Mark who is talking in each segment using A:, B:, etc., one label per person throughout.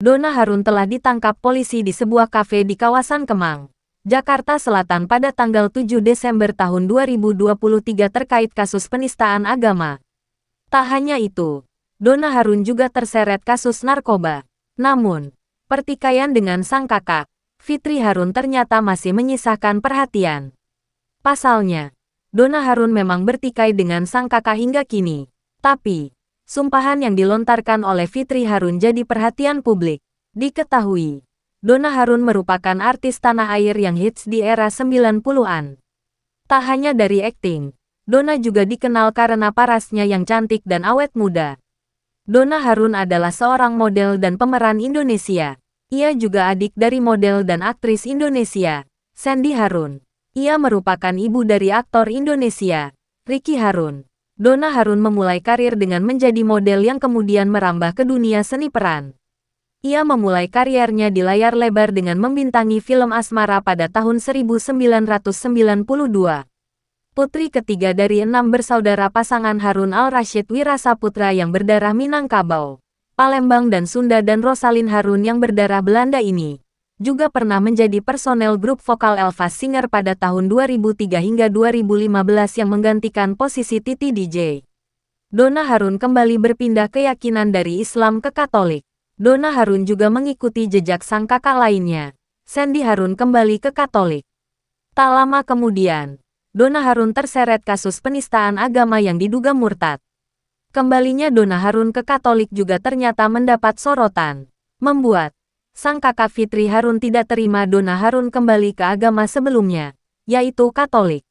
A: Donna Harun telah ditangkap polisi di sebuah kafe di kawasan Kemang, Jakarta Selatan pada tanggal 7 Desember tahun 2023 terkait kasus penistaan agama. Tak hanya itu, Donna Harun juga terseret kasus narkoba. Namun, pertikaian dengan sang kakak, Fitri Harun ternyata masih menyisakan perhatian. Pasalnya, Donna Harun memang bertikai dengan sang kakak hingga kini. Tapi, sumpahan yang dilontarkan oleh Fitri Harun jadi perhatian publik. Diketahui, Donna Harun merupakan artis tanah air yang hits di era 90-an. Tak hanya dari akting, Donna juga dikenal karena parasnya yang cantik dan awet muda. Donna Harun adalah seorang model dan pemeran Indonesia. Ia juga adik dari model dan aktris Indonesia, Sandy Harun. Ia merupakan ibu dari aktor Indonesia, Ricky Harun. Donna Harun memulai karir dengan menjadi model yang kemudian merambah ke dunia seni peran. Ia memulai kariernya di layar lebar dengan membintangi film asmara pada tahun 1992. Putri ketiga dari 6 bersaudara pasangan Harun Al-Rashid Wirasaputra yang berdarah Minangkabau, Palembang dan Sunda dan Rosalin Harun yang berdarah Belanda ini, juga pernah menjadi personel grup vokal Elvas Singer pada tahun 2003 hingga 2015 yang menggantikan posisi Titi DJ. Donna Harun kembali berpindah keyakinan dari Islam ke Katolik. Donna Harun juga mengikuti jejak sang kakak lainnya, Sandy Harun kembali ke Katolik. Tak lama kemudian, Donna Harun terseret kasus penistaan agama yang diduga murtad. Kembalinya Donna Harun ke Katolik juga ternyata mendapat sorotan, membuat sang kakak Fitri Harun tidak terima Donna Harun kembali ke agama sebelumnya, yaitu Katolik.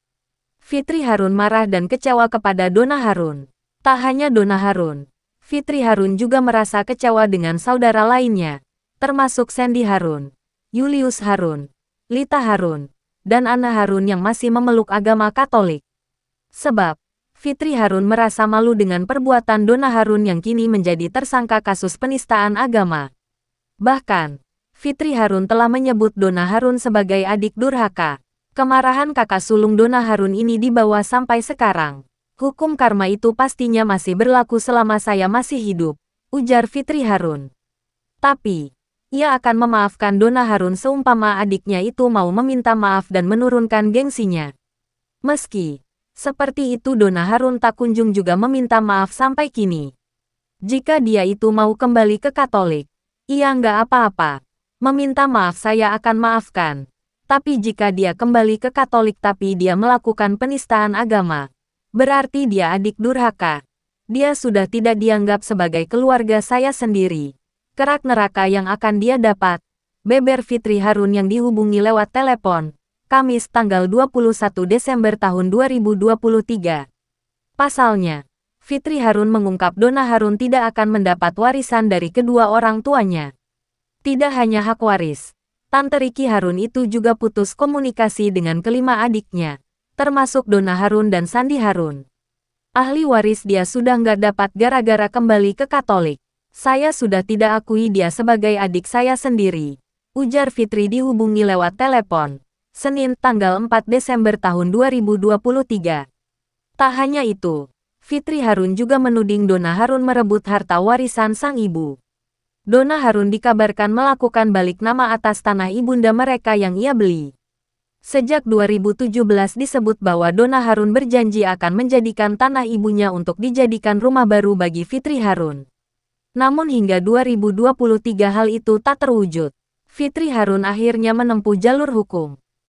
A: Fitri Harun marah dan kecewa kepada Donna Harun. Tak hanya Donna Harun, Fitri Harun juga merasa kecewa dengan saudara lainnya, termasuk Sandy Harun, Julius Harun, Lita Harun, dan Anna Harun yang masih memeluk agama Katolik. Sebab, Fitri Harun merasa malu dengan perbuatan Donna Harun yang kini menjadi tersangka kasus penistaan agama. Bahkan, Fitri Harun telah menyebut Donna Harun sebagai adik durhaka. Kemarahan kakak sulung Donna Harun ini dibawa sampai sekarang. Hukum karma itu pastinya masih berlaku selama saya masih hidup, ujar Fitri Harun. Tapi, ia akan memaafkan Donna Harun seumpama adiknya itu mau meminta maaf dan menurunkan gengsinya. Meski seperti itu, Donna Harun tak kunjung juga meminta maaf sampai kini. Jika dia itu mau kembali ke Katolik, ia nggak apa-apa. Meminta maaf saya akan maafkan. Tapi jika dia kembali ke Katolik tapi dia melakukan penistaan agama, berarti dia adik durhaka. Dia sudah tidak dianggap sebagai keluarga saya sendiri. Kerak neraka yang akan dia dapat, beber Fitri Harun yang dihubungi lewat telepon, Kamis tanggal 21 Desember tahun 2023. Pasalnya, Fitri Harun mengungkap Donna Harun tidak akan mendapat warisan dari kedua orang tuanya. Tidak hanya hak waris, Tante Ricky Harun itu juga putus komunikasi dengan kelima adiknya, termasuk Donna Harun dan Sandy Harun. Ahli waris dia sudah nggak dapat gara-gara kembali ke Katolik. Saya sudah tidak akui dia sebagai adik saya sendiri, ujar Fitri dihubungi lewat telepon, Senin tanggal 4 Desember tahun 2023. Tak hanya itu, Fitri Harun juga menuding Donna Harun merebut harta warisan sang ibu. Donna Harun dikabarkan melakukan balik nama atas tanah ibunda mereka yang ia beli. Sejak 2017 disebut bahwa Donna Harun berjanji akan menjadikan tanah ibunya untuk dijadikan rumah baru bagi Fitri Harun. Namun hingga 2023 hal itu tak terwujud. Fitri Harun akhirnya menempuh jalur hukum.